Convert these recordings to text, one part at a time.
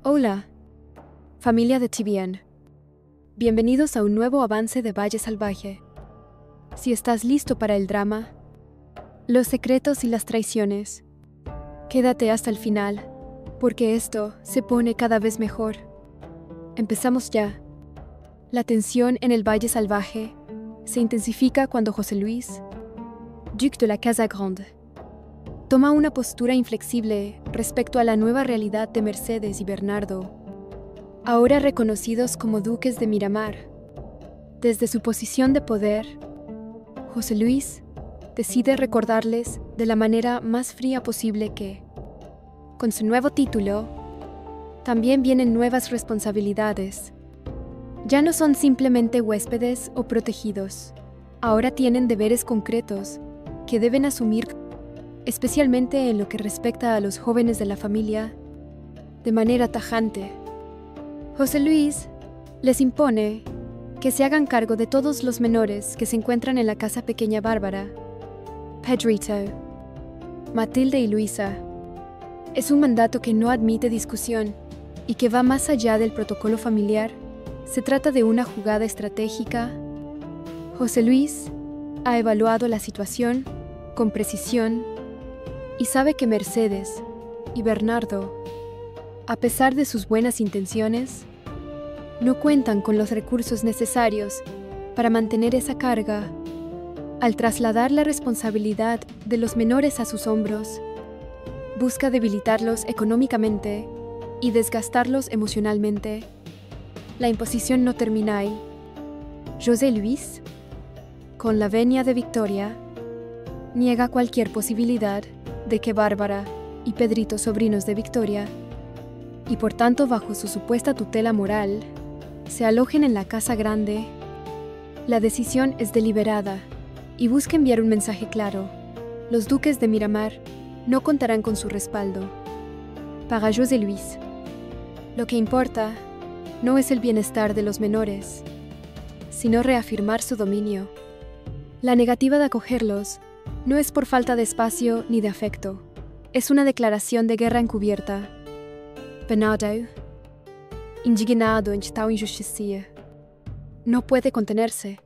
Hola, familia de TVN. Bienvenidos a un nuevo avance de Valle Salvaje. Si estás listo para el drama, los secretos y las traiciones, quédate hasta el final, porque esto se pone cada vez mejor. Empezamos ya. La tensión en el Valle Salvaje se intensifica cuando José Luis, duc de la Casa Grande, toma una postura inflexible respecto a la nueva realidad de Mercedes y Bernardo, ahora reconocidos como duques de Miramar. Desde su posición de poder, José Luis decide recordarles de la manera más fría posible que, con su nuevo título, también vienen nuevas responsabilidades. Ya no son simplemente huéspedes o protegidos, ahora tienen deberes concretos que deben asumir, especialmente en lo que respecta a los jóvenes de la familia, de manera tajante. José Luis les impone que se hagan cargo de todos los menores que se encuentran en la casa pequeña Bárbara, Pedrito, Matilde y Luisa. Es un mandato que no admite discusión y que va más allá del protocolo familiar. Se trata de una jugada estratégica. José Luis ha evaluado la situación con precisión y sabe que Mercedes y Bernardo, a pesar de sus buenas intenciones, no cuentan con los recursos necesarios para mantener esa carga. Al trasladar la responsabilidad de los menores a sus hombros, busca debilitarlos económicamente y desgastarlos emocionalmente. La imposición no termina ahí. José Luis, con la venia de victoria, niega cualquier posibilidad de que Bárbara y Pedrito, sobrinos de Victoria, y por tanto bajo su supuesta tutela moral, se alojen en la Casa Grande. La decisión es deliberada y busca enviar un mensaje claro. Los duques de Miramar no contarán con su respaldo. Para José Luis, lo que importa no es el bienestar de los menores, sino reafirmar su dominio. La negativa de acogerlos no es por falta de espacio ni de afecto. Es una declaración de guerra encubierta. Bernardo, indignado ante tal injusticia, no puede contenerse.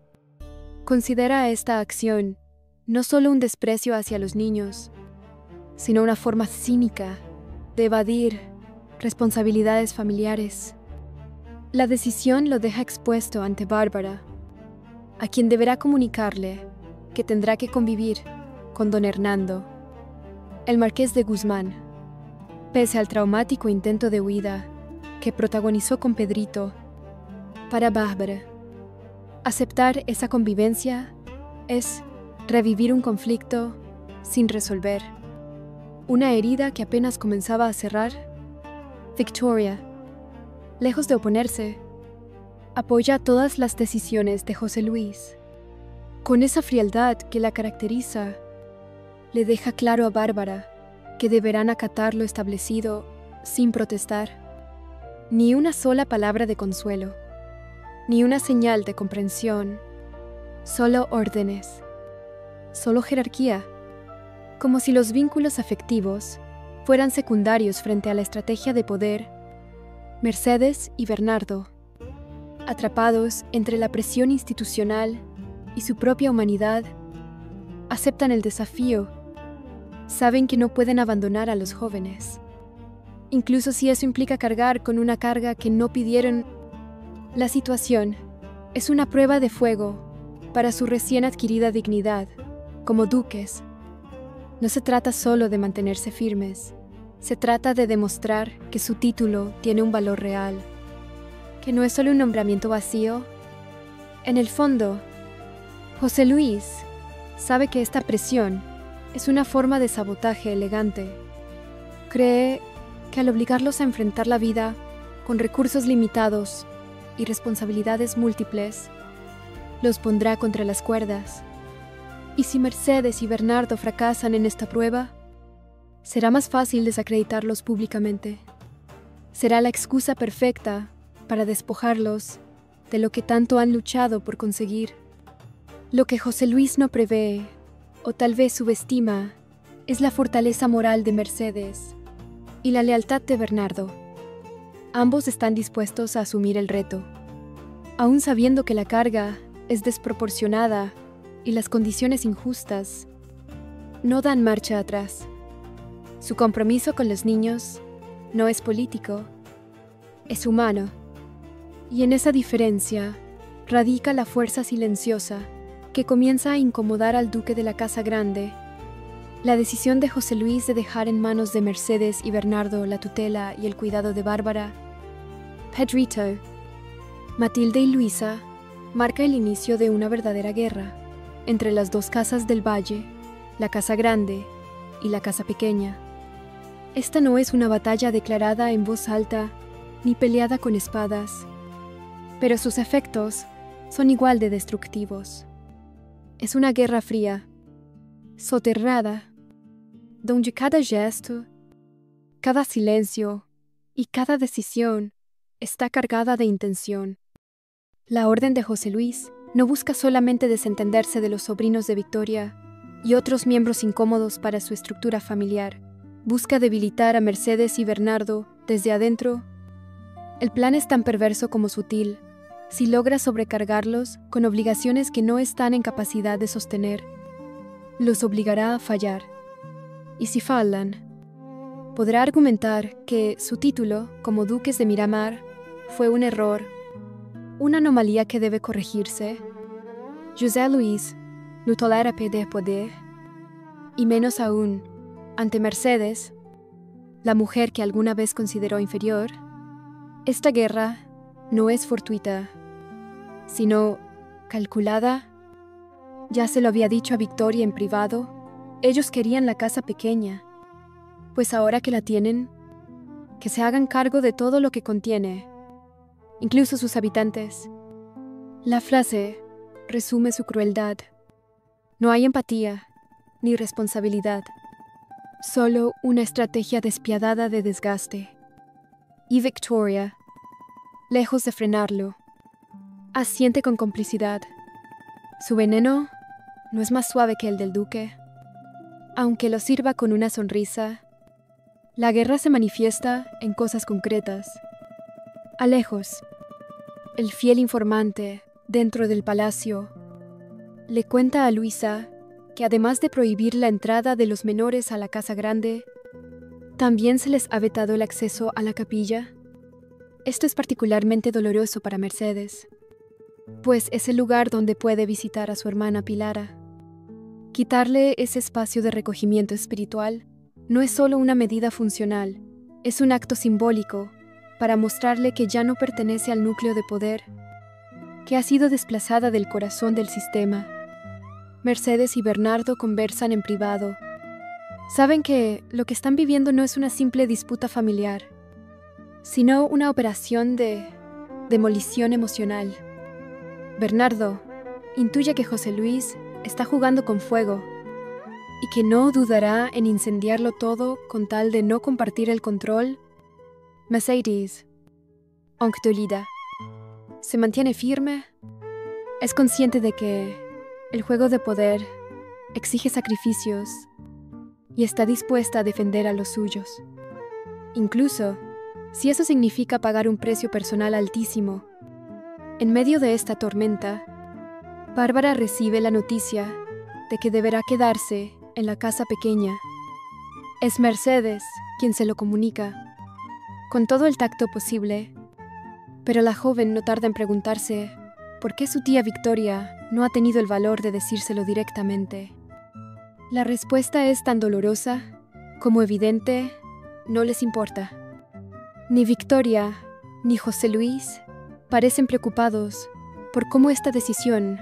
Considera esta acción no solo un desprecio hacia los niños, sino una forma cínica de evadir responsabilidades familiares. La decisión lo deja expuesto ante Bárbara, a quien deberá comunicarle que tendrá que convivir con don Hernando, el marqués de Guzmán. Pese al traumático intento de huida que protagonizó con Pedrito, para Bárbara, aceptar esa convivencia es revivir un conflicto sin resolver, una herida que apenas comenzaba a cerrar. Victoria, lejos de oponerse, apoya todas las decisiones de José Luis. Con esa frialdad que la caracteriza, le deja claro a Bárbara que deberán acatar lo establecido sin protestar. Ni una sola palabra de consuelo, ni una señal de comprensión, solo órdenes, solo jerarquía, como si los vínculos afectivos fueran secundarios frente a la estrategia de poder. Mercedes y Bernardo, atrapados entre la presión institucional y su propia humanidad, aceptan el desafío. Saben que no pueden abandonar a los jóvenes, incluso si eso implica cargar con una carga que no pidieron. La situación es una prueba de fuego para su recién adquirida dignidad como duques. No se trata solo de mantenerse firmes, se trata de demostrar que su título tiene un valor real, que no es solo un nombramiento vacío. En el fondo, José Luis sabe que esta presión es una forma de sabotaje elegante. Cree que al obligarlos a enfrentar la vida con recursos limitados y responsabilidades múltiples, los pondrá contra las cuerdas. Y si Mercedes y Bernardo fracasan en esta prueba, será más fácil desacreditarlos públicamente. Será la excusa perfecta para despojarlos de lo que tanto han luchado por conseguir. Lo que José Luis no prevé, o tal vez subestima, es la fortaleza moral de Mercedes y la lealtad de Bernardo. Ambos están dispuestos a asumir el reto, aún sabiendo que la carga es desproporcionada y las condiciones injustas. No dan marcha atrás. Su compromiso con los niños no es político, es humano. Y en esa diferencia radica la fuerza silenciosa que comienza a incomodar al duque de la Casa Grande. La decisión de José Luis de dejar en manos de Mercedes y Bernardo la tutela y el cuidado de Bárbara, Pedrito, Matilde y Luisa marca el inicio de una verdadera guerra entre las dos casas del valle, la Casa Grande y la Casa Pequeña. Esta no es una batalla declarada en voz alta ni peleada con espadas, pero sus efectos son igual de destructivos. Es una guerra fría, soterrada, donde cada gesto, cada silencio y cada decisión está cargada de intención. La orden de José Luis no busca solamente desentenderse de los sobrinos de Victoria y otros miembros incómodos para su estructura familiar. Busca debilitar a Mercedes y Bernardo desde adentro. El plan es tan perverso como sutil. Si logra sobrecargarlos con obligaciones que no están en capacidad de sostener, los obligará a fallar. Y si fallan, podrá argumentar que su título como duques de Miramar fue un error, una anomalía que debe corregirse. José Luis no tolera perder poder, y menos aún ante Mercedes, la mujer que alguna vez consideró inferior. Esta guerra no es fortuita, sino calculada. Ya se lo había dicho a Victoria en privado. Ellos querían la casa pequeña, pues ahora que la tienen, que se hagan cargo de todo lo que contiene, incluso sus habitantes. La frase resume su crueldad. No hay empatía ni responsabilidad, solo una estrategia despiadada de desgaste. Y Victoria, lejos de frenarlo, asiente con complicidad. Su veneno no es más suave que el del duque. Aunque lo sirva con una sonrisa, la guerra se manifiesta en cosas concretas. Alejos, el fiel informante dentro del palacio, le cuenta a Luisa que además de prohibir la entrada de los menores a la Casa Grande, también se les ha vetado el acceso a la capilla. Esto es particularmente doloroso para Mercedes, pues es el lugar donde puede visitar a su hermana Pilara. Quitarle ese espacio de recogimiento espiritual no es solo una medida funcional, es un acto simbólico para mostrarle que ya no pertenece al núcleo de poder, que ha sido desplazada del corazón del sistema. Mercedes y Bernardo conversan en privado. Saben que lo que están viviendo no es una simple disputa familiar, sino una operación de demolición emocional. Bernardo intuye que José Luis está jugando con fuego y que no dudará en incendiarlo todo con tal de no compartir el control. Mercedes, aunque dolida, se mantiene firme. Es consciente de que el juego de poder exige sacrificios y está dispuesta a defender a los suyos. Incluso si eso significa pagar un precio personal altísimo. En medio de esta tormenta, Bárbara recibe la noticia de que deberá quedarse en la casa pequeña. Es Mercedes quien se lo comunica, con todo el tacto posible, pero la joven no tarda en preguntarse por qué su tía Victoria no ha tenido el valor de decírselo directamente. La respuesta es tan dolorosa como evidente, no les importa. Ni Victoria ni José Luis parecen preocupados por cómo esta decisión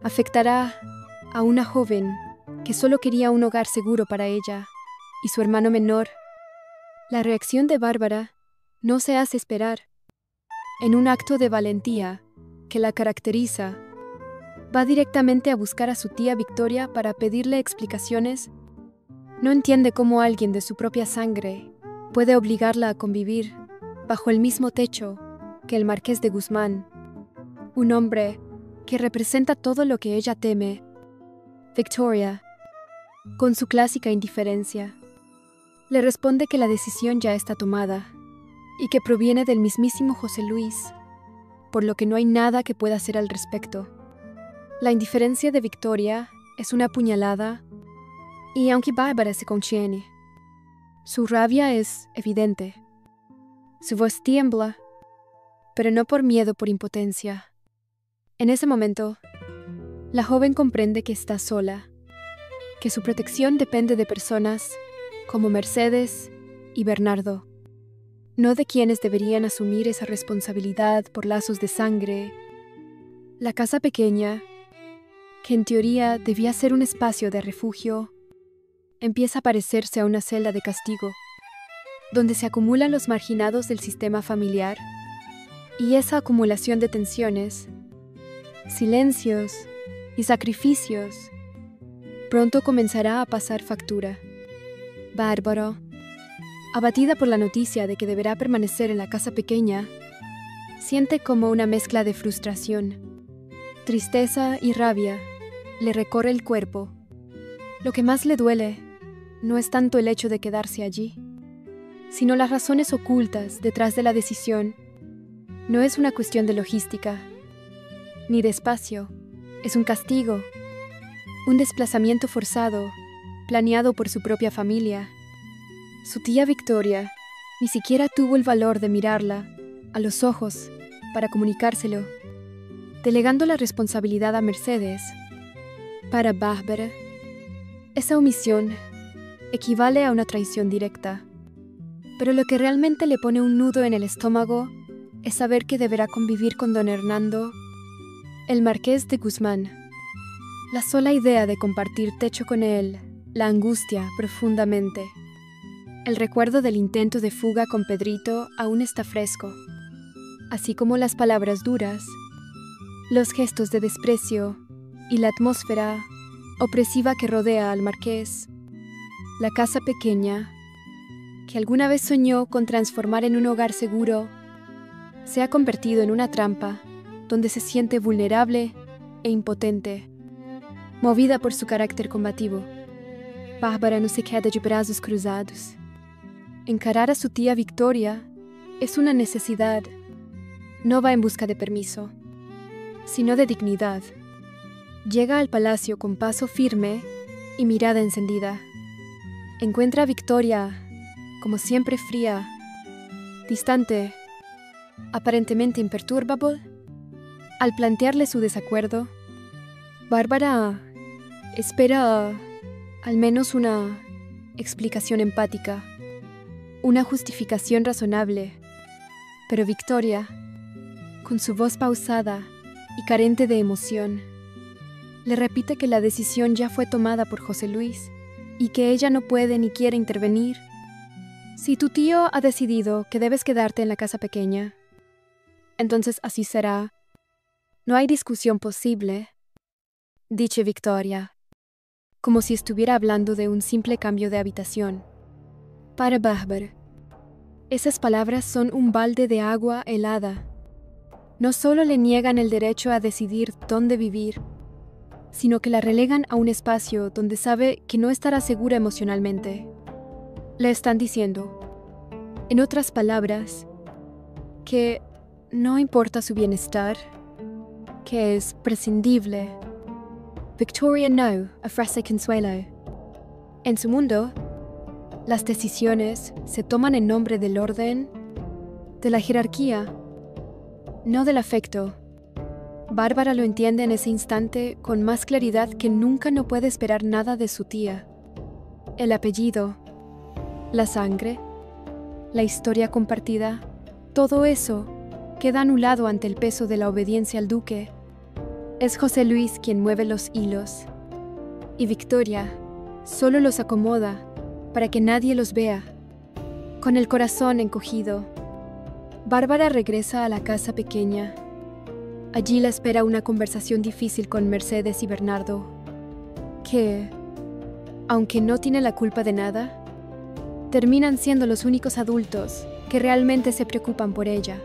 afectará a una joven que solo quería un hogar seguro para ella y su hermano menor. La reacción de Bárbara no se hace esperar. En un acto de valentía que la caracteriza, va directamente a buscar a su tía Victoria para pedirle explicaciones. No entiende cómo alguien de su propia sangre puede obligarla a convivir bajo el mismo techo que el Marqués de Guzmán, un hombre que representa todo lo que ella teme. Victoria, con su clásica indiferencia, le responde que la decisión ya está tomada, y que proviene del mismísimo José Luis, por lo que no hay nada que pueda hacer al respecto. La indiferencia de Victoria es una puñalada, y aunque Bárbara se contiene, su rabia es evidente. Su voz tiembla, pero no por miedo, por impotencia. En ese momento, la joven comprende que está sola, que su protección depende de personas como Mercedes y Bernardo, no de quienes deberían asumir esa responsabilidad por lazos de sangre. La casa pequeña, que en teoría debía ser un espacio de refugio, empieza a parecerse a una celda de castigo, donde se acumulan los marginados del sistema familiar, y esa acumulación de tensiones, silencios y sacrificios pronto comenzará a pasar factura. Bárbara, abatida por la noticia de que deberá permanecer en la casa pequeña, siente como una mezcla de frustración, tristeza y rabia le recorre el cuerpo. Lo que más le duele no es tanto el hecho de quedarse allí, sino las razones ocultas detrás de la decisión. No es una cuestión de logística, ni de espacio, es un castigo, un desplazamiento forzado, planeado por su propia familia. Su tía Victoria ni siquiera tuvo el valor de mirarla a los ojos para comunicárselo, delegando la responsabilidad a Mercedes. Para Bárbara, esa omisión equivale a una traición directa, pero lo que realmente le pone un nudo en el estómago es saber que deberá convivir con don Hernando, el marqués de Guzmán. La sola idea de compartir techo con él la angustia profundamente. El recuerdo del intento de fuga con Pedrito aún está fresco, así como las palabras duras, los gestos de desprecio y la atmósfera opresiva que rodea al marqués. La casa pequeña, que alguna vez soñó con transformar en un hogar seguro, se ha convertido en una trampa donde se siente vulnerable e impotente. Movida por su carácter combativo, Bárbara no se queda de brazos cruzados. Encarar a su tía Victoria es una necesidad. No va en busca de permiso, sino de dignidad. Llega al palacio con paso firme y mirada encendida. Encuentra a Victoria, como siempre, fría, distante, aparentemente imperturbable. Al plantearle su desacuerdo, Bárbara espera al menos una explicación empática, una justificación razonable, pero Victoria, con su voz pausada y carente de emoción, le repite que la decisión ya fue tomada por José Luis y que ella no puede ni quiere intervenir. Si tu tío ha decidido que debes quedarte en la casa pequeña, entonces así será. No hay discusión posible, dice Victoria, como si estuviera hablando de un simple cambio de habitación. Para Bárbara, esas palabras son un balde de agua helada. No solo le niegan el derecho a decidir dónde vivir, sino que la relegan a un espacio donde sabe que no estará segura emocionalmente. Le están diciendo, en otras palabras, que no importa su bienestar, que es prescindible. Victoria no, ofrece consuelo. En su mundo, las decisiones se toman en nombre del orden, de la jerarquía, no del afecto. Bárbara lo entiende en ese instante con más claridad que nunca. No puede esperar nada de su tía. El apellido, la sangre, la historia compartida, todo eso queda anulado ante el peso de la obediencia al duque. Es José Luis quien mueve los hilos, y Victoria solo los acomoda para que nadie los vea. Con el corazón encogido, Bárbara regresa a la casa pequeña. Allí la espera una conversación difícil con Mercedes y Bernardo, que, aunque no tienen la culpa de nada, terminan siendo los únicos adultos que realmente se preocupan por ella.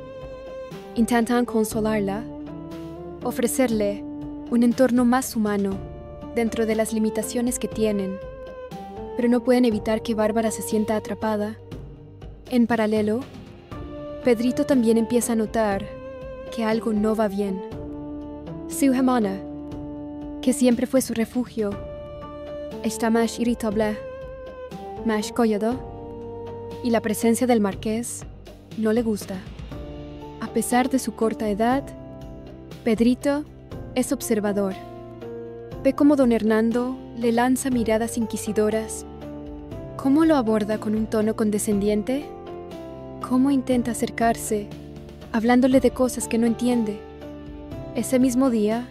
Intentan consolarla, ofrecerle un entorno más humano dentro de las limitaciones que tienen, pero no pueden evitar que Bárbara se sienta atrapada. En paralelo, Pedrito también empieza a notar que algo no va bien. Su hermana, que siempre fue su refugio, está más irritable, más collado, y la presencia del marqués no le gusta. A pesar de su corta edad, Pedrito es observador. Ve cómo don Hernando le lanza miradas inquisidoras, cómo lo aborda con un tono condescendiente, cómo intenta acercarse, hablándole de cosas que no entiende. Ese mismo día,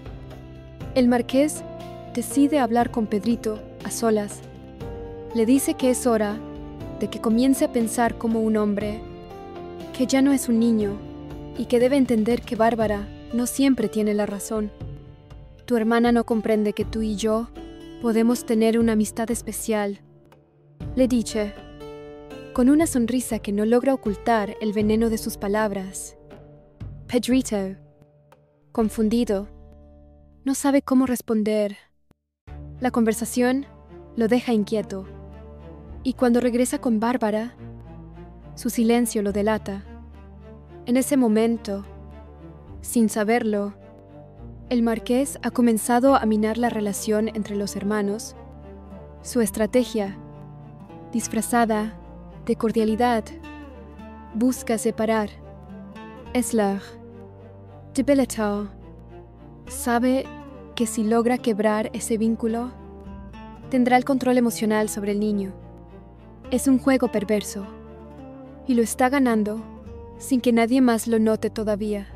el marqués decide hablar con Pedrito a solas. Le dice que es hora de que comience a pensar como un hombre, que ya no es un niño y que debe entender que Bárbara no siempre tiene la razón. Tu hermana no comprende que tú y yo podemos tener una amistad especial, le dice, con una sonrisa que no logra ocultar el veneno de sus palabras. Pedrito, confundido, no sabe cómo responder. La conversación lo deja inquieto, y cuando regresa con Bárbara, su silencio lo delata. En ese momento, sin saberlo, el marqués ha comenzado a minar la relación entre los hermanos. Su estrategia, disfrazada de cordialidad, busca separar. Es la debilitado. Sabe que si logra quebrar ese vínculo, tendrá el control emocional sobre el niño. Es un juego perverso, y lo está ganando sin que nadie más lo note todavía.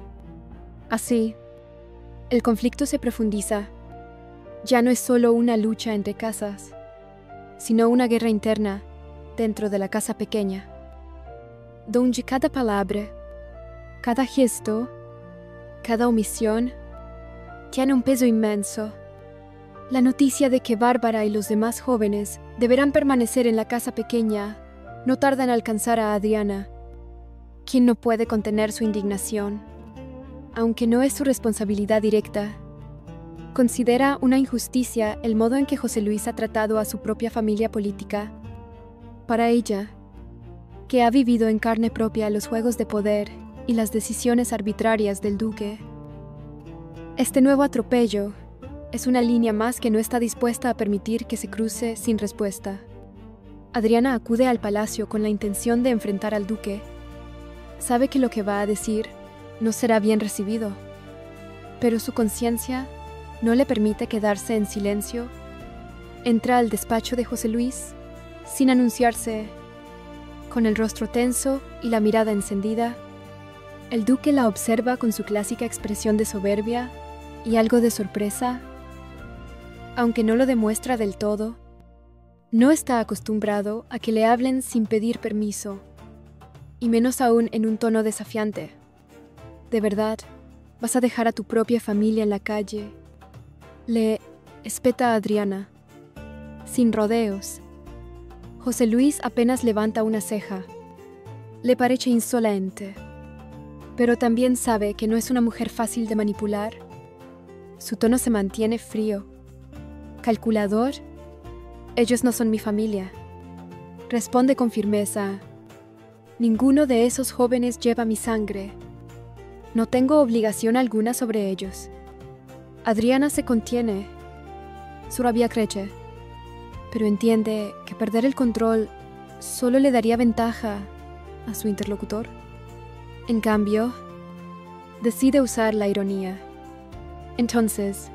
Así, el conflicto se profundiza. Ya no es solo una lucha entre casas, sino una guerra interna dentro de la casa pequeña, donde cada palabra, cada gesto, cada omisión tiene un peso inmenso. La noticia de que Bárbara y los demás jóvenes deberán permanecer en la casa pequeña no tarda en alcanzar a Adriana, quien no puede contener su indignación. Aunque no es su responsabilidad directa, considera una injusticia el modo en que José Luis ha tratado a su propia familia política. Para ella, que ha vivido en carne propia los juegos de poder y las decisiones arbitrarias del duque, este nuevo atropello es una línea más que no está dispuesta a permitir que se cruce sin respuesta. Adriana acude al palacio con la intención de enfrentar al duque. Sabe que lo que va a decir no será bien recibido, pero su conciencia no le permite quedarse en silencio. Entra al despacho de José Luis sin anunciarse. Con el rostro tenso y la mirada encendida, el duque la observa con su clásica expresión de soberbia y algo de sorpresa. Aunque no lo demuestra del todo, no está acostumbrado a que le hablen sin pedir permiso, y menos aún en un tono desafiante. ¿De verdad vas a dejar a tu propia familia en la calle? Le espeta a Adriana, sin rodeos. José Luis apenas levanta una ceja. Le parece insolente, pero también sabe que no es una mujer fácil de manipular. Su tono se mantiene frío. ¿Calculador? Ellos no son mi familia. Responde con firmeza. Ninguno de esos jóvenes lleva mi sangre. No tengo obligación alguna sobre ellos. Adriana se contiene. Su rabia crece, pero entiende que perder el control solo le daría ventaja a su interlocutor. En cambio, decide usar la ironía. Entonces,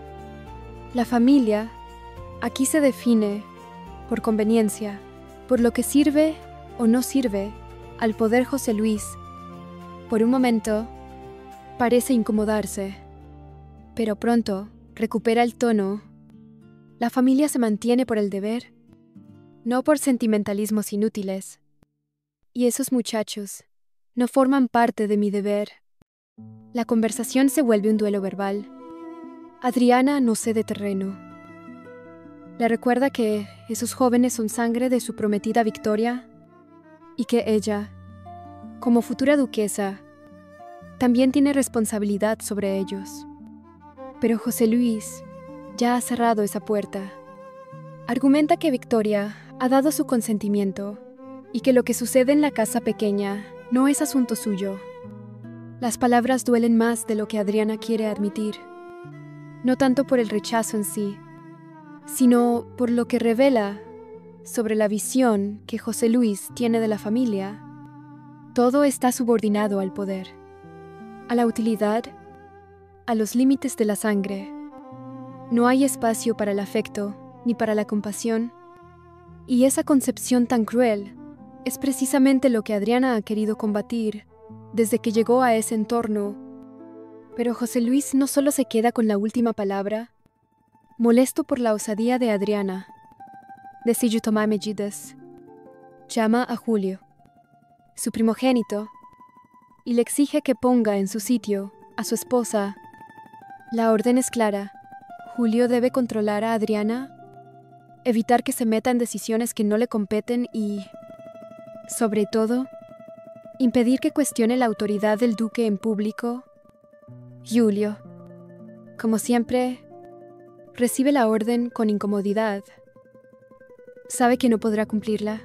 la familia aquí se define por conveniencia, por lo que sirve o no sirve al poder José Luis. Por un momento, parece incomodarse, pero pronto recupera el tono. La familia se mantiene por el deber, no por sentimentalismos inútiles. Y esos muchachos no forman parte de mi deber. La conversación se vuelve un duelo verbal. Adriana no cede terreno. Le recuerda que esos jóvenes son sangre de su prometida Victoria y que ella, como futura duquesa, también tiene responsabilidad sobre ellos. Pero José Luis ya ha cerrado esa puerta. Argumenta que Victoria ha dado su consentimiento y que lo que sucede en la casa pequeña no es asunto suyo. Las palabras duelen más de lo que Adriana quiere admitir, no tanto por el rechazo en sí, sino por lo que revela sobre la visión que José Luis tiene de la familia. Todo está subordinado al poder, a la utilidad, a los límites de la sangre. No hay espacio para el afecto ni para la compasión, y esa concepción tan cruel es precisamente lo que Adriana ha querido combatir desde que llegó a ese entorno. Pero José Luis no solo se queda con la última palabra. Molesto por la osadía de Adriana, decide tomar medidas. Llama a Julio, su primogénito, y le exige que ponga en su sitio a su esposa. La orden es clara. Julio debe controlar a Adriana, evitar que se meta en decisiones que no le competen y, sobre todo, impedir que cuestione la autoridad del duque en público. Julio, como siempre, recibe la orden con incomodidad. Sabe que no podrá cumplirla.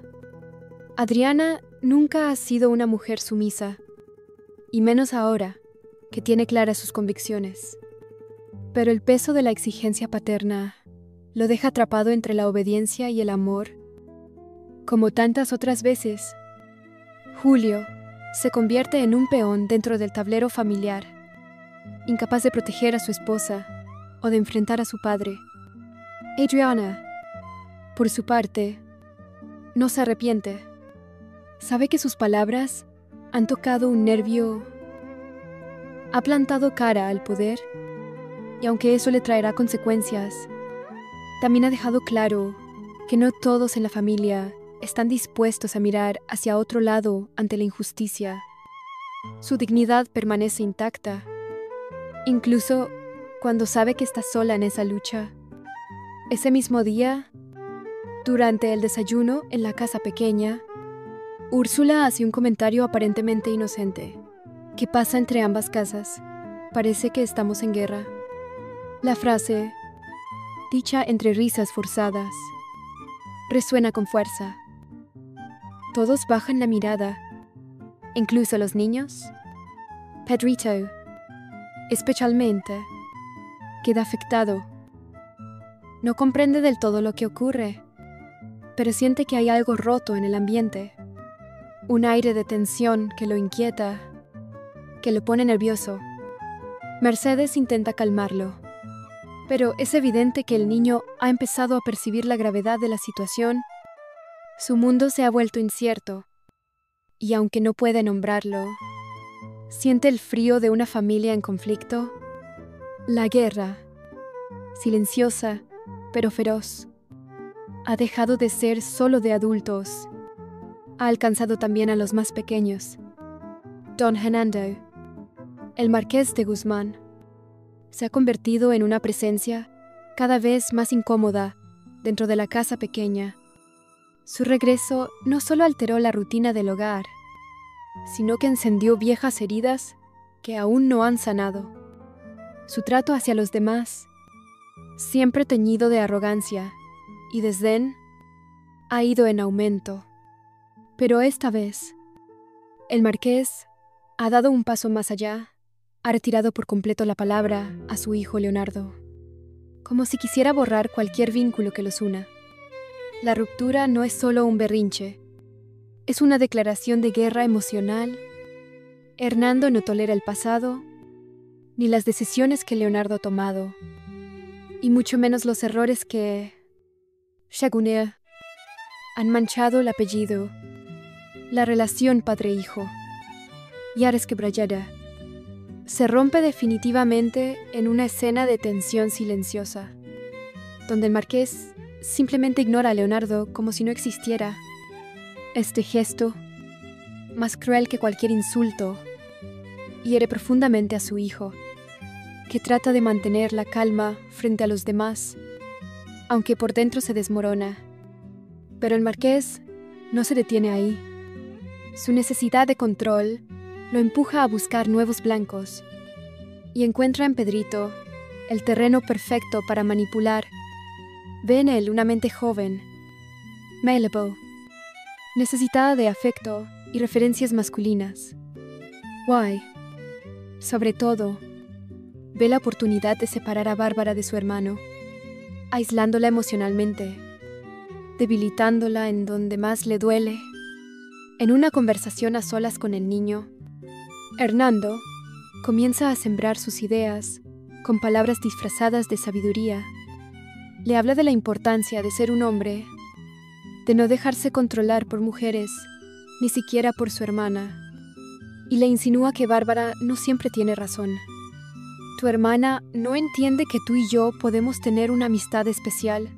Adriana nunca ha sido una mujer sumisa, y menos ahora, que tiene claras sus convicciones. Pero el peso de la exigencia paterna lo deja atrapado entre la obediencia y el amor. Como tantas otras veces, Julio se convierte en un peón dentro del tablero familiar, incapaz de proteger a su esposa o de enfrentar a su padre. Adriana, por su parte, no se arrepiente. Sabe que sus palabras han tocado un nervio, ha plantado cara al poder, y aunque eso le traerá consecuencias, también ha dejado claro que no todos en la familia están dispuestos a mirar hacia otro lado ante la injusticia. Su dignidad permanece intacta, incluso cuando sabe que está sola en esa lucha. Ese mismo día, durante el desayuno en la casa pequeña, Úrsula hace un comentario aparentemente inocente. ¿Qué pasa entre ambas casas? Parece que estamos en guerra. La frase, dicha entre risas forzadas, resuena con fuerza. Todos bajan la mirada, incluso los niños. Pedrito, especialmente, queda afectado. No comprende del todo lo que ocurre, pero siente que hay algo roto en el ambiente. Un aire de tensión que lo inquieta, que lo pone nervioso. Mercedes intenta calmarlo, pero es evidente que el niño ha empezado a percibir la gravedad de la situación. Su mundo se ha vuelto incierto, y aunque no puede nombrarlo, siente el frío de una familia en conflicto. La guerra, silenciosa pero feroz, ha dejado de ser solo de adultos. Ha alcanzado también a los más pequeños. Don Hernando, el marqués de Guzmán, se ha convertido en una presencia cada vez más incómoda dentro de la casa pequeña. Su regreso no solo alteró la rutina del hogar, sino que encendió viejas heridas que aún no han sanado. Su trato hacia los demás, siempre teñido de arrogancia y desdén, ha ido en aumento. Pero esta vez, el marqués ha dado un paso más allá, ha retirado por completo la palabra a su hijo Leonardo, como si quisiera borrar cualquier vínculo que los una. La ruptura no es solo un berrinche, es una declaración de guerra emocional. Hernando no tolera el pasado, ni las decisiones que Leonardo ha tomado, y mucho menos los errores que, según él, han manchado el apellido, la relación padre-hijo. Ya resquebrajada, se rompe definitivamente en una escena de tensión silenciosa, donde el marqués simplemente ignora a Leonardo como si no existiera. Este gesto, más cruel que cualquier insulto, hiere profundamente a su hijo, que trata de mantener la calma frente a los demás, aunque por dentro se desmorona. Pero el marqués no se detiene ahí. Su necesidad de control lo empuja a buscar nuevos blancos, y encuentra en Pedrito el terreno perfecto para manipular. Ve en él una mente joven, malleable, necesitada de afecto y referencias masculinas. Why, Sobre todo, ve la oportunidad de separar a Bárbara de su hermano, aislándola emocionalmente, debilitándola en donde más le duele. En una conversación a solas con el niño, Hernando comienza a sembrar sus ideas con palabras disfrazadas de sabiduría. Le habla de la importancia de ser un hombre, de no dejarse controlar por mujeres, ni siquiera por su hermana, y le insinúa que Bárbara no siempre tiene razón. Tu hermana no entiende que tú y yo podemos tener una amistad especial.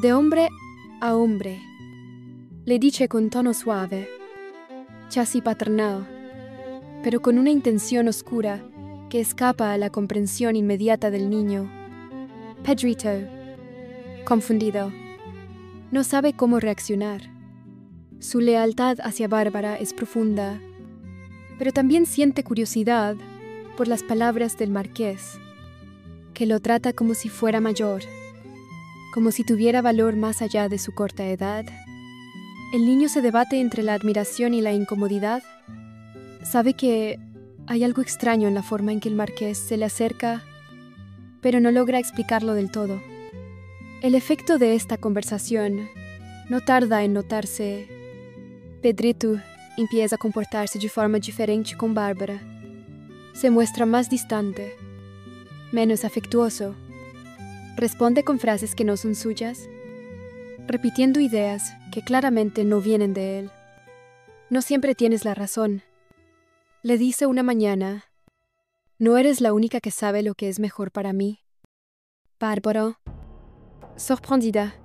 De hombre a hombre, le dice con tono suave, casi paternal, pero con una intención oscura que escapa a la comprensión inmediata del niño. Pedrito, confundido, no sabe cómo reaccionar. Su lealtad hacia Bárbara es profunda, pero también siente curiosidad por las palabras del marqués, que lo trata como si fuera mayor, como si tuviera valor más allá de su corta edad. El niño se debate entre la admiración y la incomodidad. Sabe que hay algo extraño en la forma en que el marqués se le acerca, pero no logra explicarlo del todo. El efecto de esta conversación no tarda en notarse. Pedrito empieza a comportarse de forma diferente con Bárbara. Se muestra más distante, menos afectuoso. Responde con frases que no son suyas, repitiendo ideas que claramente no vienen de él. No siempre tienes la razón. Le dice una mañana, no eres la única que sabe lo que es mejor para mí. Bárbara, sorprendida,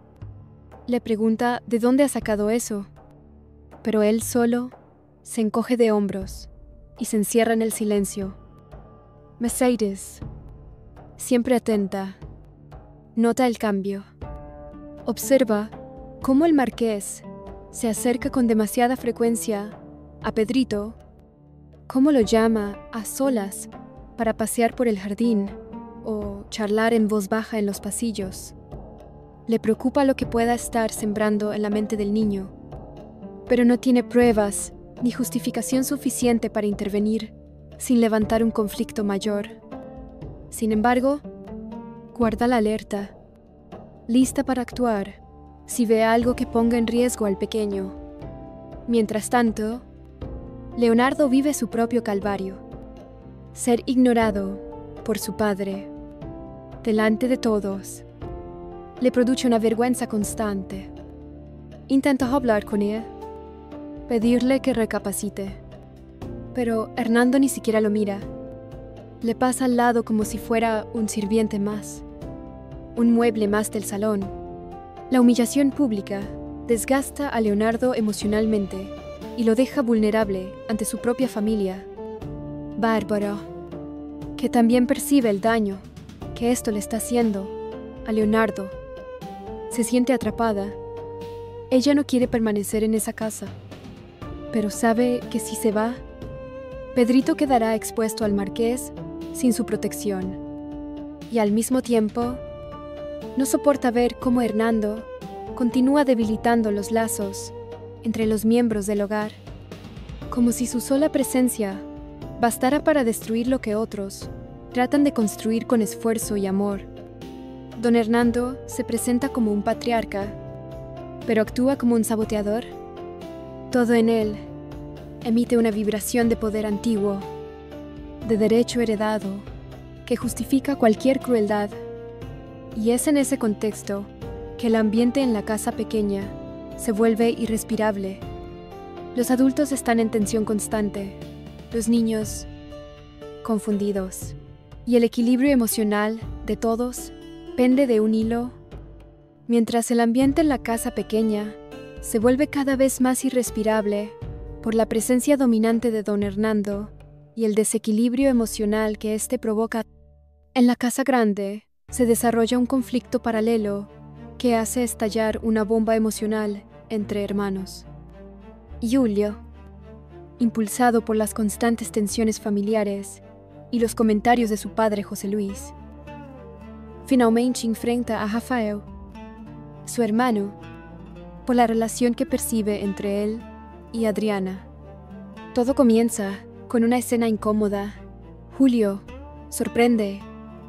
le pregunta de dónde ha sacado eso, pero él solo se encoge de hombros y se encierra en el silencio. Mercedes, siempre atenta, nota el cambio. Observa cómo el marqués se acerca con demasiada frecuencia a Pedrito, cómo lo llama a solas para pasear por el jardín o charlar en voz baja en los pasillos. Le preocupa lo que pueda estar sembrando en la mente del niño, pero no tiene pruebas ni justificación suficiente para intervenir sin levantar un conflicto mayor. Sin embargo, guarda la alerta, lista para actuar si ve algo que ponga en riesgo al pequeño. Mientras tanto, Leonardo vive su propio calvario. Ser ignorado por su padre, delante de todos, le produce una vergüenza constante. Intenta hablar con él, pedirle que recapacite, pero Hernando ni siquiera lo mira. Le pasa al lado como si fuera un sirviente más, un mueble más del salón. La humillación pública desgasta a Leonardo emocionalmente y lo deja vulnerable ante su propia familia. Bárbara, que también percibe el daño que esto le está haciendo a Leonardo, se siente atrapada. Ella no quiere permanecer en esa casa, pero sabe que si se va, Pedrito quedará expuesto al marqués sin su protección. Y al mismo tiempo, no soporta ver cómo Hernando continúa debilitando los lazos entre los miembros del hogar, como si su sola presencia bastara para destruir lo que otros tratan de construir con esfuerzo y amor. Don Hernando se presenta como un patriarca, pero actúa como un saboteador. Todo en él emite una vibración de poder antiguo, de derecho heredado, que justifica cualquier crueldad. Y es en ese contexto que el ambiente en la casa pequeña se vuelve irrespirable. Los adultos están en tensión constante, los niños confundidos, y el equilibrio emocional de todos pende de un hilo, mientras el ambiente en la casa pequeña se vuelve cada vez más irrespirable por la presencia dominante de don Hernando y el desequilibrio emocional que éste provoca. En la casa grande se desarrolla un conflicto paralelo que hace estallar una bomba emocional entre hermanos. Julio, impulsado por las constantes tensiones familiares y los comentarios de su padre José Luis, finalmente enfrenta a Rafael, su hermano, por la relación que percibe entre él y Adriana. Todo comienza con una escena incómoda Julio sorprende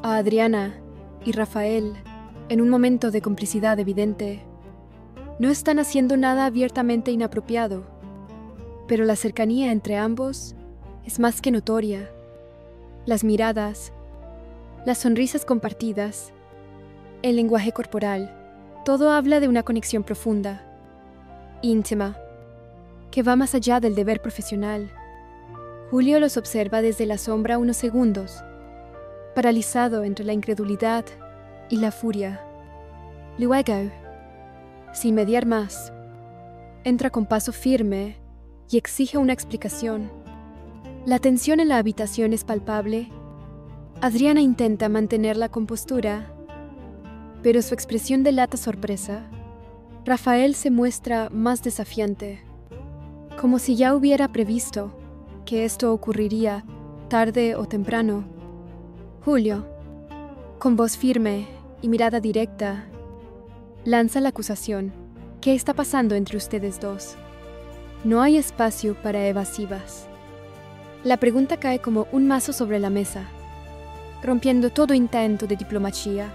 a Adriana y Rafael en un momento de complicidad evidente. No están haciendo nada abiertamente inapropiado, pero la cercanía entre ambos es más que notoria. Las miradas, las sonrisas compartidas, el lenguaje corporal, todo habla de una conexión profunda, íntima, que va más allá del deber profesional. Julio los observa desde la sombra unos segundos, paralizado entre la incredulidad y la furia. Luego, sin mediar más, entra con paso firme y exige una explicación. La tensión en la habitación es palpable. Adriana intenta mantener la compostura, pero su expresión delata sorpresa. Rafael se muestra más desafiante, como si ya hubiera previsto que esto ocurriría tarde o temprano. Julio, con voz firme y mirada directa, lanza la acusación. ¿Qué está pasando entre ustedes dos? No hay espacio para evasivas. La pregunta cae como un mazo sobre la mesa, rompiendo todo intento de diplomacia.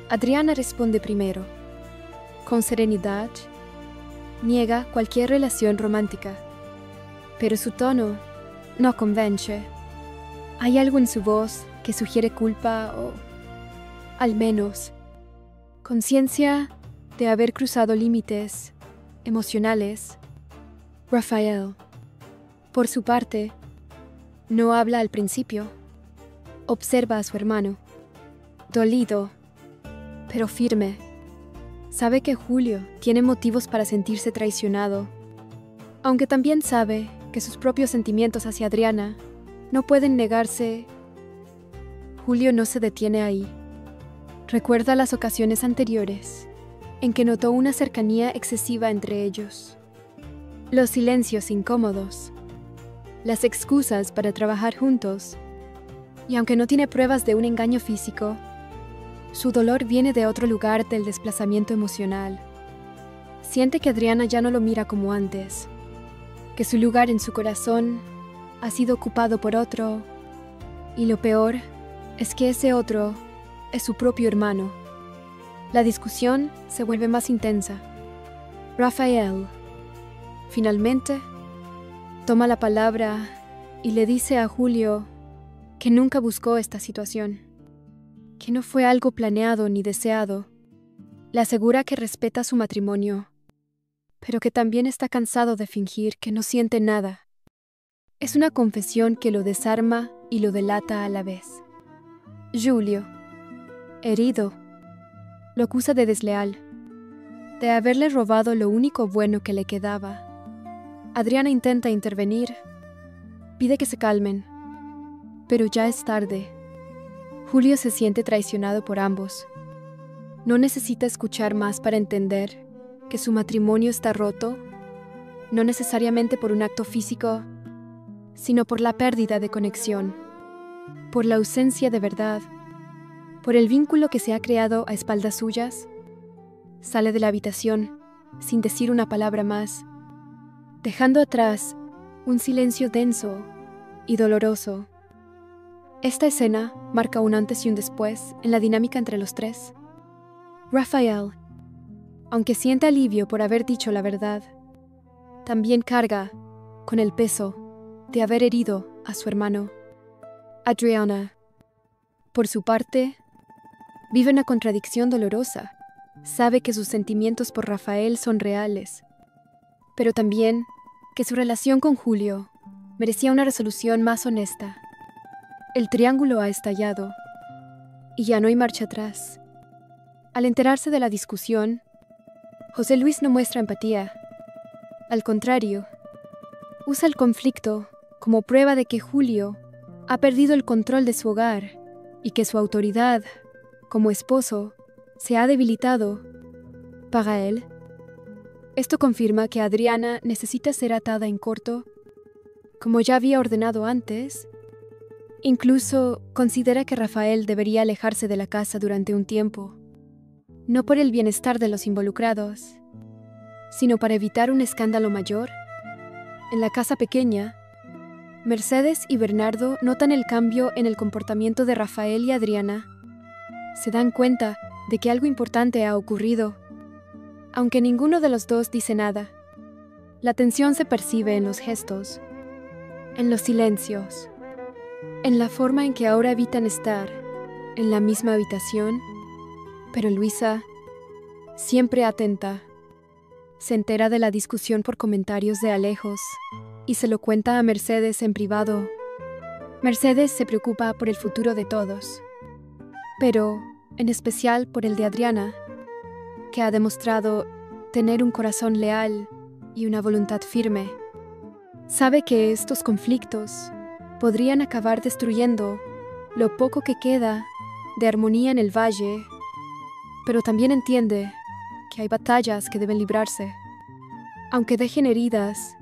Adriana responde primero. Con serenidad, niega cualquier relación romántica, pero su tono no convence. Hay algo en su voz que sugiere culpa o, al menos, conciencia de haber cruzado límites emocionales. Rafael, por su parte, no habla al principio. Observa a su hermano, dolido, pero firme. Sabe que Julio tiene motivos para sentirse traicionado, aunque también sabe que sus propios sentimientos hacia Adriana no pueden negarse. Julio no se detiene ahí. Recuerda las ocasiones anteriores en que notó una cercanía excesiva entre ellos. Los silencios incómodos, las excusas para trabajar juntos, y aunque no tiene pruebas de un engaño físico, su dolor viene de otro lugar del desplazamiento emocional. Siente que Adriana ya no lo mira como antes, que su lugar en su corazón ha sido ocupado por otro, y lo peor es que ese otro es su propio hermano. La discusión se vuelve más intensa. Rafael, finalmente, toma la palabra y le dice a Julio que nunca buscó esta situación, que no fue algo planeado ni deseado. Le asegura que respeta su matrimonio, pero que también está cansado de fingir que no siente nada. Es una confesión que lo desarma y lo delata a la vez. Julio, herido, lo acusa de desleal, de haberle robado lo único bueno que le quedaba. Adriana intenta intervenir, pide que se calmen, pero ya es tarde. Julio se siente traicionado por ambos. No necesita escuchar más para entender que su matrimonio está roto, no necesariamente por un acto físico, sino por la pérdida de conexión, por la ausencia de verdad, por el vínculo que se ha creado a espaldas suyas. Sale de la habitación sin decir una palabra más, dejando atrás un silencio denso y doloroso. Esta escena marca un antes y un después en la dinámica entre los tres. Rafael, aunque siente alivio por haber dicho la verdad, también carga con el peso de haber herido a su hermano. Adriana, por su parte, vive una contradicción dolorosa. Sabe que sus sentimientos por Rafael son reales, pero también que su relación con Julio merecía una resolución más honesta. El triángulo ha estallado y ya no hay marcha atrás. Al enterarse de la discusión, José Luis no muestra empatía. Al contrario, usa el conflicto como prueba de que Julio ha perdido el control de su hogar y que su autoridad, como esposo, se ha debilitado. Para él, esto confirma que Adriana necesita ser atada en corto, como ya había ordenado antes. Incluso considera que Rafael debería alejarse de la casa durante un tiempo, no por el bienestar de los involucrados, sino para evitar un escándalo mayor. En la casa pequeña, Mercedes y Bernardo notan el cambio en el comportamiento de Rafael y Adriana. Se dan cuenta de que algo importante ha ocurrido, aunque ninguno de los dos dice nada. La tensión se percibe en los gestos, en los silencios, en la forma en que ahora evitan estar en la misma habitación, pero Luisa, siempre atenta, se entera de la discusión por comentarios de Alejos y se lo cuenta a Mercedes en privado. Mercedes se preocupa por el futuro de todos, pero en especial por el de Adriana, que ha demostrado tener un corazón leal y una voluntad firme. Sabe que estos conflictos podrían acabar destruyendo lo poco que queda de armonía en el valle, pero también entiende que hay batallas que deben librarse, aunque dejen heridas.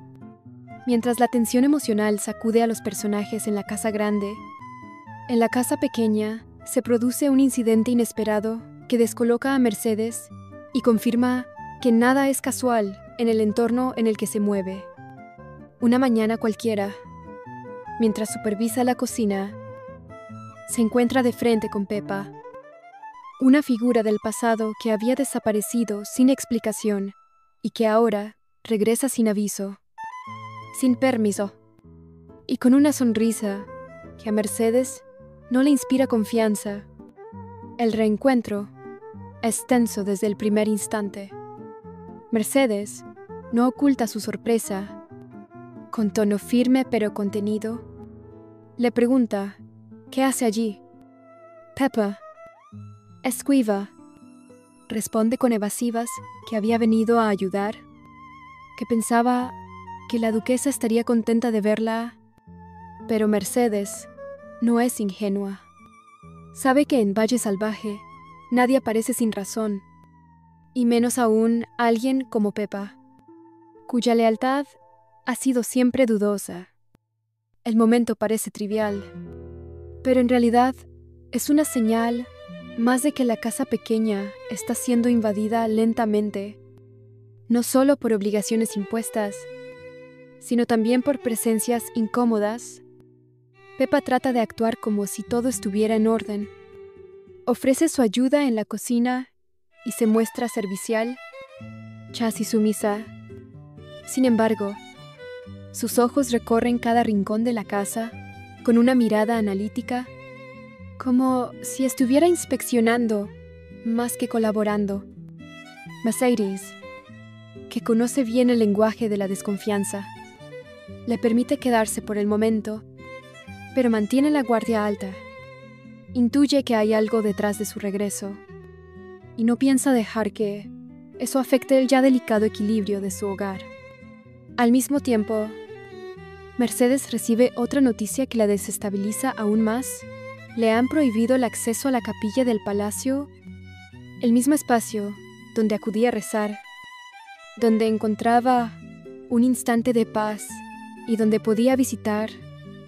Mientras la tensión emocional sacude a los personajes en la casa grande, en la casa pequeña se produce un incidente inesperado que descoloca a Mercedes y confirma que nada es casual en el entorno en el que se mueve. Una mañana cualquiera, mientras supervisa la cocina, se encuentra de frente con Pepa, una figura del pasado que había desaparecido sin explicación y que ahora regresa sin aviso, sin permiso, y con una sonrisa que a Mercedes no le inspira confianza. El reencuentro es tenso desde el primer instante. Mercedes no oculta su sorpresa. Con tono firme pero contenido, le pregunta ¿qué hace allí? Pepa esquiva. Responde con evasivas que había venido a ayudar, que pensaba que la duquesa estaría contenta de verla, pero Mercedes no es ingenua. Sabe que en Valle Salvaje nadie aparece sin razón, y menos aún alguien como Pepa, cuya lealtad ha sido siempre dudosa. El momento parece trivial, pero en realidad es una señal más de que la casa pequeña está siendo invadida lentamente, no solo por obligaciones impuestas, sino también por presencias incómodas. Pepa trata de actuar como si todo estuviera en orden. Ofrece su ayuda en la cocina y se muestra servicial, casi sumisa. Sin embargo, sus ojos recorren cada rincón de la casa con una mirada analítica, como si estuviera inspeccionando más que colaborando. Mercedes, que conoce bien el lenguaje de la desconfianza, le permite quedarse por el momento, pero mantiene la guardia alta. Intuye que hay algo detrás de su regreso y no piensa dejar que eso afecte el ya delicado equilibrio de su hogar. Al mismo tiempo, Mercedes recibe otra noticia que la desestabiliza aún más. Le han prohibido el acceso a la capilla del palacio, el mismo espacio donde acudía a rezar, donde encontraba un instante de paz y donde podía visitar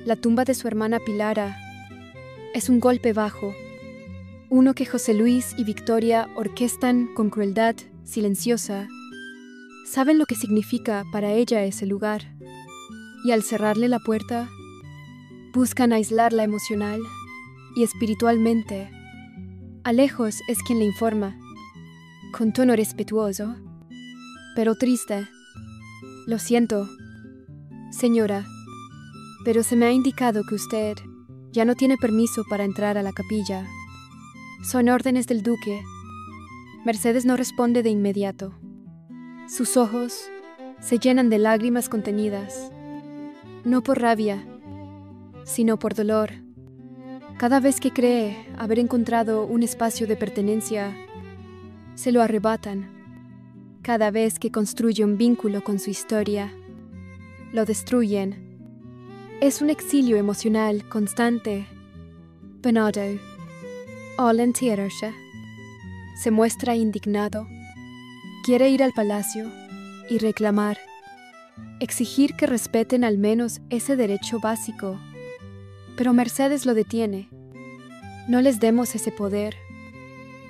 la tumba de su hermana Pilara. Es un golpe bajo, uno que José Luis y Victoria orquestan con crueldad silenciosa. Saben lo que significa para ella ese lugar, y al cerrarle la puerta, buscan aislarla emocional y espiritualmente. Alejos es quien le informa, con tono respetuoso, pero triste. Lo siento, señora, pero se me ha indicado que usted ya no tiene permiso para entrar a la capilla. Son órdenes del duque. Mercedes no responde de inmediato. Sus ojos se llenan de lágrimas contenidas, no por rabia, sino por dolor. Cada vez que cree haber encontrado un espacio de pertenencia, se lo arrebatan. Cada vez que construye un vínculo con su historia, lo destruyen. Es un exilio emocional constante. Bernardo, al enterarse, se muestra indignado. Quiere ir al palacio y reclamar, exigir que respeten al menos ese derecho básico. Pero Mercedes lo detiene. No les demos ese poder.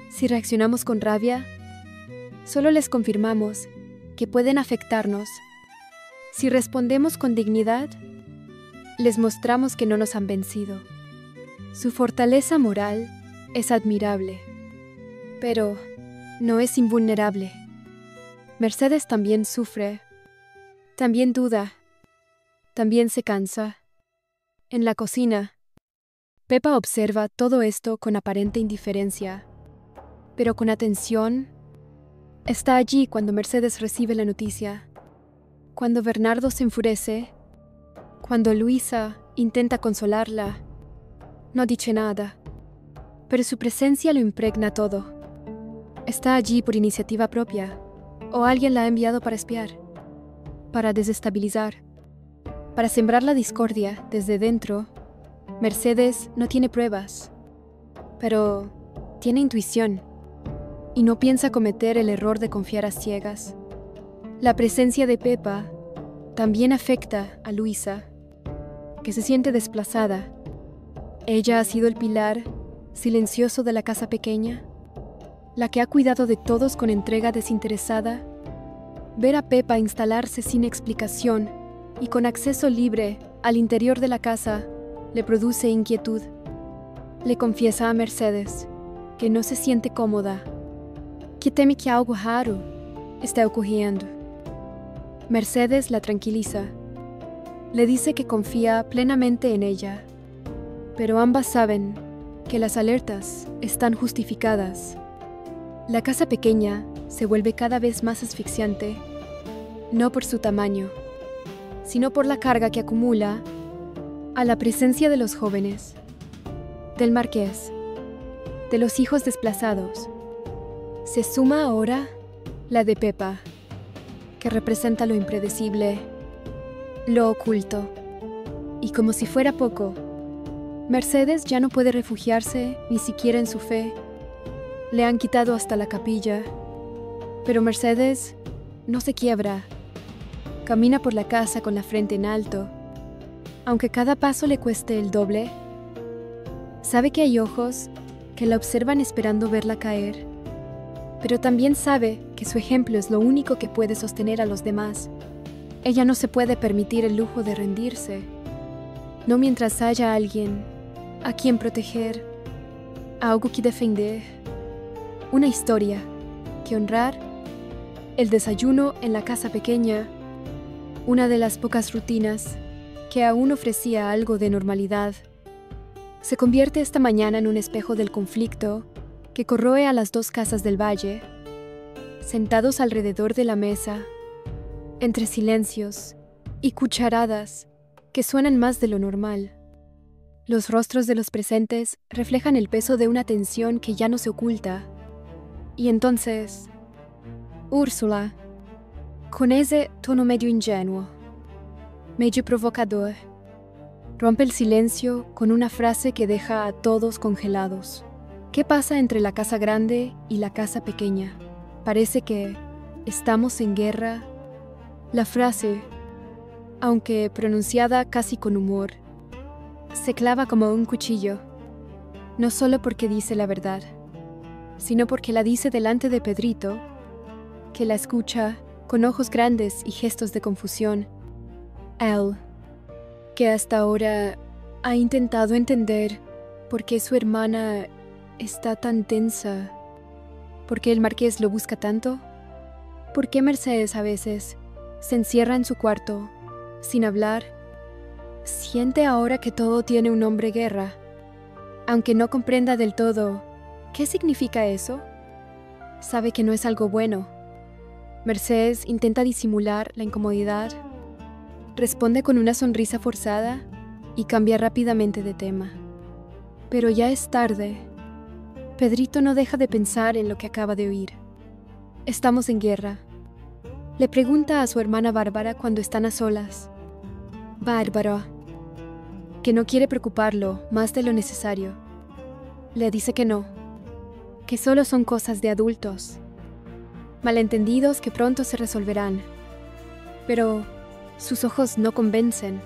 Si reaccionamos con rabia, solo les confirmamos que pueden afectarnos. Si respondemos con dignidad, les mostramos que no nos han vencido. Su fortaleza moral es admirable, pero no es invulnerable. Mercedes también sufre, también duda, también se cansa. En la cocina, Pepa observa todo esto con aparente indiferencia, pero con atención. Está allí cuando Mercedes recibe la noticia, cuando Bernardo se enfurece, cuando Luisa intenta consolarla. No dice nada, pero su presencia lo impregna todo. Está allí por iniciativa propia, o alguien la ha enviado para espiar, para desestabilizar, para sembrar la discordia desde dentro. Mercedes no tiene pruebas, pero tiene intuición, y no piensa cometer el error de confiar a ciegas. La presencia de Pepa también afecta a Luisa, que se siente desplazada. Ella ha sido el pilar silencioso de la casa pequeña, la que ha cuidado de todos con entrega desinteresada. Ver a Pepa instalarse sin explicación y con acceso libre al interior de la casa le produce inquietud. Le confiesa a Mercedes que no se siente cómoda, que teme que algo raro esté ocurriendo. Mercedes la tranquiliza. Le dice que confía plenamente en ella, pero ambas saben que las alertas están justificadas. La casa pequeña se vuelve cada vez más asfixiante, no por su tamaño, sino por la carga que acumula a la presencia de los jóvenes, del marqués, de los hijos desplazados. Se suma ahora la de Pepa, que representa lo impredecible, lo oculto. Y como si fuera poco, Mercedes ya no puede refugiarse ni siquiera en su fe. Le han quitado hasta la capilla, pero Mercedes no se quiebra. Camina por la casa con la frente en alto, aunque cada paso le cueste el doble. Sabe que hay ojos que la observan esperando verla caer, pero también sabe que su ejemplo es lo único que puede sostener a los demás. Ella no se puede permitir el lujo de rendirse, no mientras haya alguien a quien proteger, algo que defender, una historia que honrar. El desayuno en la casa pequeña, una de las pocas rutinas que aún ofrecía algo de normalidad, se convierte esta mañana en un espejo del conflicto que corroe a las dos casas del valle. Sentados alrededor de la mesa, entre silencios y cucharadas que suenan más de lo normal, los rostros de los presentes reflejan el peso de una tensión que ya no se oculta. Y entonces, Úrsula, con ese tono medio ingenuo, medio provocador, rompe el silencio con una frase que deja a todos congelados. ¿Qué pasa entre la casa grande y la casa pequeña? Parece que estamos en guerra. La frase, aunque pronunciada casi con humor, se clava como un cuchillo, no solo porque dice la verdad, sino porque la dice delante de Pedrito, que la escucha con ojos grandes y gestos de confusión. Él, que hasta ahora ha intentado entender por qué su hermana está tan tensa, por qué el marqués lo busca tanto, por qué Mercedes a veces se encierra en su cuarto, sin hablar. Siente ahora que todo tiene un nombre: guerra. Aunque no comprenda del todo qué significa eso, sabe que no es algo bueno. Mercedes intenta disimular la incomodidad, responde con una sonrisa forzada y cambia rápidamente de tema. Pero ya es tarde. Pedrito no deja de pensar en lo que acaba de oír. Estamos en guerra. Le pregunta a su hermana Bárbara cuando están a solas. Bárbara, que no quiere preocuparlo más de lo necesario, le dice que no, que solo son cosas de adultos, malentendidos que pronto se resolverán. Pero sus ojos no convencen.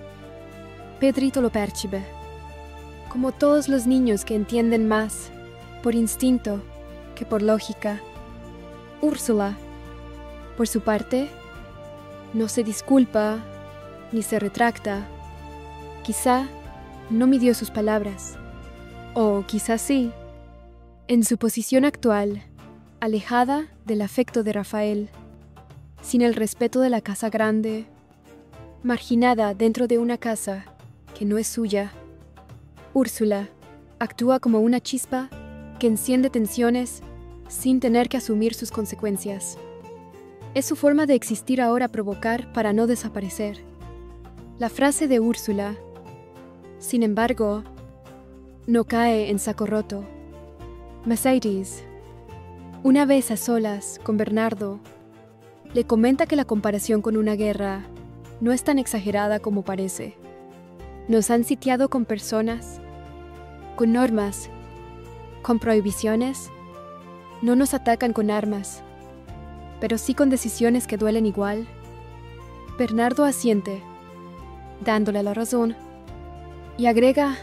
Pedrito lo percibe, como todos los niños que entienden más por instinto que por lógica. Úrsula, por su parte, no se disculpa ni se retracta. Quizá no midió sus palabras, o quizás sí. En su posición actual, alejada del afecto de Rafael, sin el respeto de la casa grande, marginada dentro de una casa que no es suya, Úrsula actúa como una chispa que enciende tensiones sin tener que asumir sus consecuencias. Es su forma de existir ahora provocar para no desaparecer. La frase de Úrsula, sin embargo, no cae en saco roto. Mercedes, una vez a solas con Bernardo, le comenta que la comparación con una guerra no es tan exagerada como parece. Nos han sitiado con personas, con normas, con prohibiciones. No nos atacan con armas, pero sí con decisiones que duelen igual. Bernardo asiente, dándole la razón, y agrega: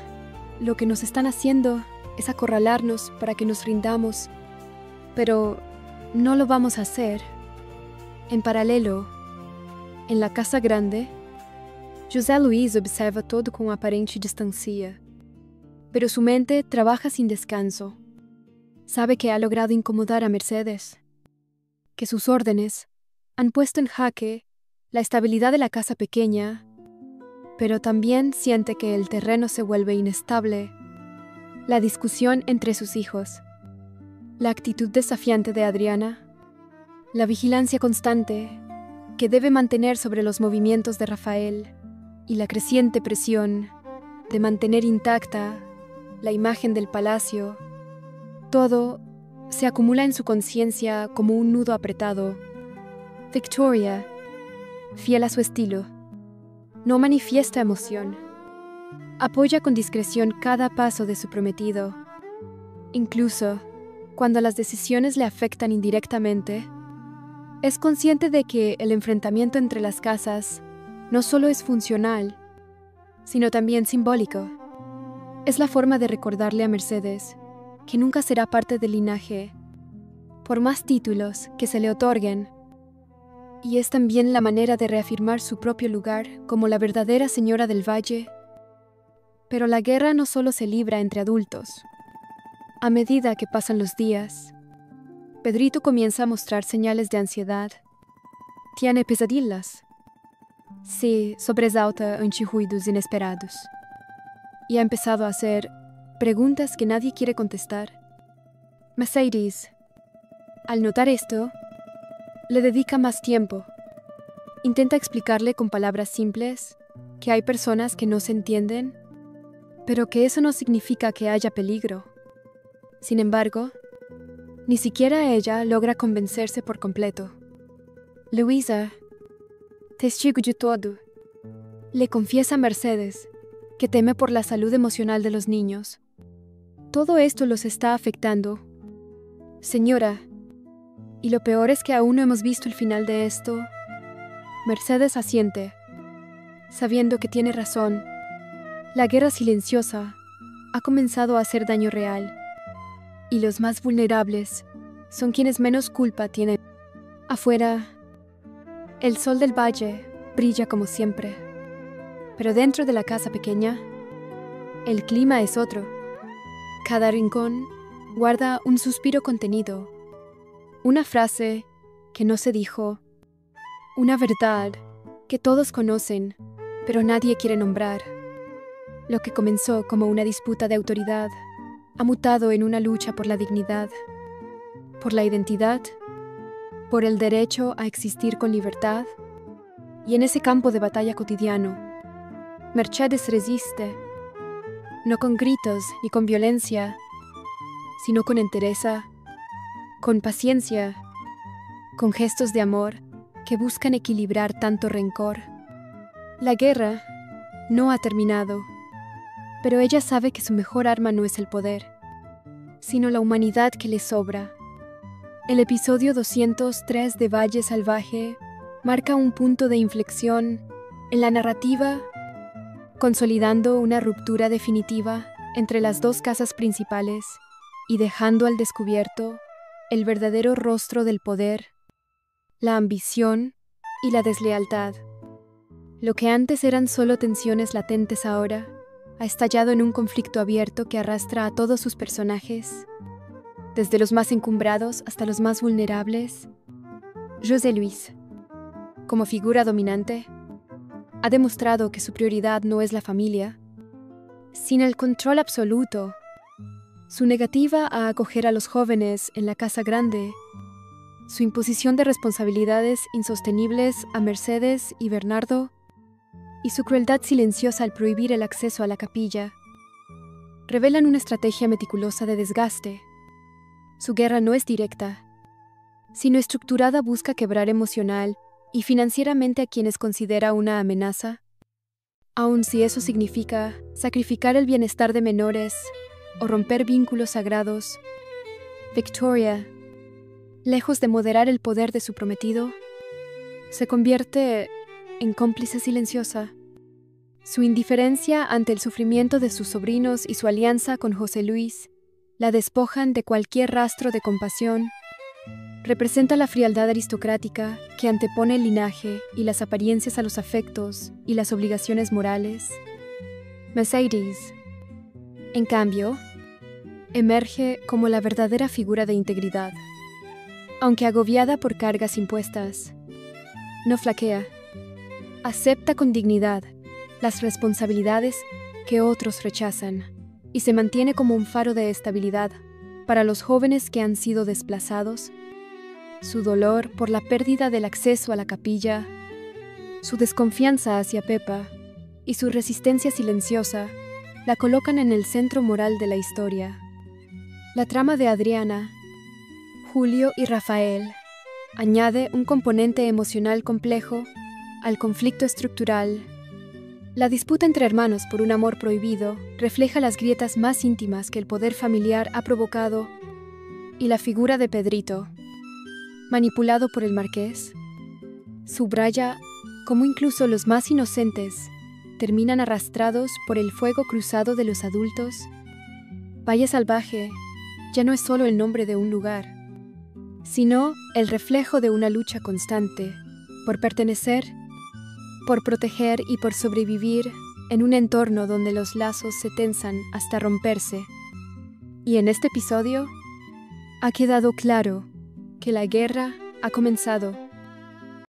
lo que nos están haciendo es acorralarnos para que nos rindamos, pero no lo vamos a hacer. En paralelo, en la casa grande, José Luis observa todo con aparente distancia, pero su mente trabaja sin descanso. Sabe que ha logrado incomodar a Mercedes, que sus órdenes han puesto en jaque la estabilidad de la casa pequeña, pero también siente que el terreno se vuelve inestable. La discusión entre sus hijos, la actitud desafiante de Adriana, la vigilancia constante que debe mantener sobre los movimientos de Rafael y la creciente presión de mantener intacta la imagen del palacio, todo se acumula en su conciencia como un nudo apretado. Victoria, fiel a su estilo, no manifiesta emoción. Apoya con discreción cada paso de su prometido. Incluso cuando las decisiones le afectan indirectamente, es consciente de que el enfrentamiento entre las casas no solo es funcional, sino también simbólico. Es la forma de recordarle a Mercedes que nunca será parte del linaje, por más títulos que se le otorguen, y es también la manera de reafirmar su propio lugar como la verdadera señora del valle. Pero la guerra no solo se libra entre adultos. A medida que pasan los días, Pedrito comienza a mostrar señales de ansiedad. Tiene pesadillas. Se sobresalta ante ruidos inesperados. Y ha empezado a hacer preguntas que nadie quiere contestar. Mercedes, al notar esto, le dedica más tiempo. Intenta explicarle con palabras simples que hay personas que no se entienden, pero que eso no significa que haya peligro. Sin embargo, ni siquiera ella logra convencerse por completo. Luisa, testigo de todo, le confiesa a Mercedes que teme por la salud emocional de los niños. Todo esto los está afectando. Señora, y lo peor es que aún no hemos visto el final de esto. Mercedes asiente, sabiendo que tiene razón. La guerra silenciosa ha comenzado a hacer daño real, y los más vulnerables son quienes menos culpa tienen. Afuera, el sol del valle brilla como siempre, pero dentro de la casa pequeña, el clima es otro. Cada rincón guarda un suspiro contenido, una frase que no se dijo, una verdad que todos conocen, pero nadie quiere nombrar. Lo que comenzó como una disputa de autoridad ha mutado en una lucha por la dignidad, por la identidad, por el derecho a existir con libertad. Y en ese campo de batalla cotidiano, Mercedes resiste, no con gritos ni con violencia, sino con entereza, con paciencia, con gestos de amor que buscan equilibrar tanto rencor. La guerra no ha terminado, pero ella sabe que su mejor arma no es el poder, sino la humanidad que le sobra. El episodio 203 de Valle Salvaje marca un punto de inflexión en la narrativa, consolidando una ruptura definitiva entre las dos casas principales y dejando al descubierto el verdadero rostro del poder, la ambición y la deslealtad. Lo que antes eran solo tensiones latentes ahora ha estallado en un conflicto abierto que arrastra a todos sus personajes, desde los más encumbrados hasta los más vulnerables. José Luis, como figura dominante, ha demostrado que su prioridad no es la familia, sino el control absoluto. Su negativa a acoger a los jóvenes en la casa grande, su imposición de responsabilidades insostenibles a Mercedes y Bernardo, y su crueldad silenciosa al prohibir el acceso a la capilla, revelan una estrategia meticulosa de desgaste. Su guerra no es directa, sino estructurada, busca quebrar emocional y financieramente a quienes considera una amenaza, aun si eso significa sacrificar el bienestar de menores o romper vínculos sagrados. Victoria, lejos de moderar el poder de su prometido, se convierte en cómplice silenciosa. Su indiferencia ante el sufrimiento de sus sobrinos y su alianza con José Luis la despojan de cualquier rastro de compasión. Representa la frialdad aristocrática que antepone el linaje y las apariencias a los afectos y las obligaciones morales. Mercedes, en cambio, emerge como la verdadera figura de integridad. Aunque agobiada por cargas impuestas, no flaquea. Acepta con dignidad las responsabilidades que otros rechazan y se mantiene como un faro de estabilidad para los jóvenes que han sido desplazados. Su dolor por la pérdida del acceso a la capilla, su desconfianza hacia Pepa y su resistencia silenciosa la colocan en el centro moral de la historia. La trama de Adriana, Julio y Rafael añade un componente emocional complejo al conflicto estructural. La disputa entre hermanos por un amor prohibido refleja las grietas más íntimas que el poder familiar ha provocado, y la figura de Pedrito, manipulado por el marqués, subraya cómo incluso los más inocentes terminan arrastrados por el fuego cruzado de los adultos. Valle Salvaje ya no es solo el nombre de un lugar, sino el reflejo de una lucha constante por pertenecer, por proteger y por sobrevivir en un entorno donde los lazos se tensan hasta romperse. Y en este episodio ha quedado claro que la guerra ha comenzado.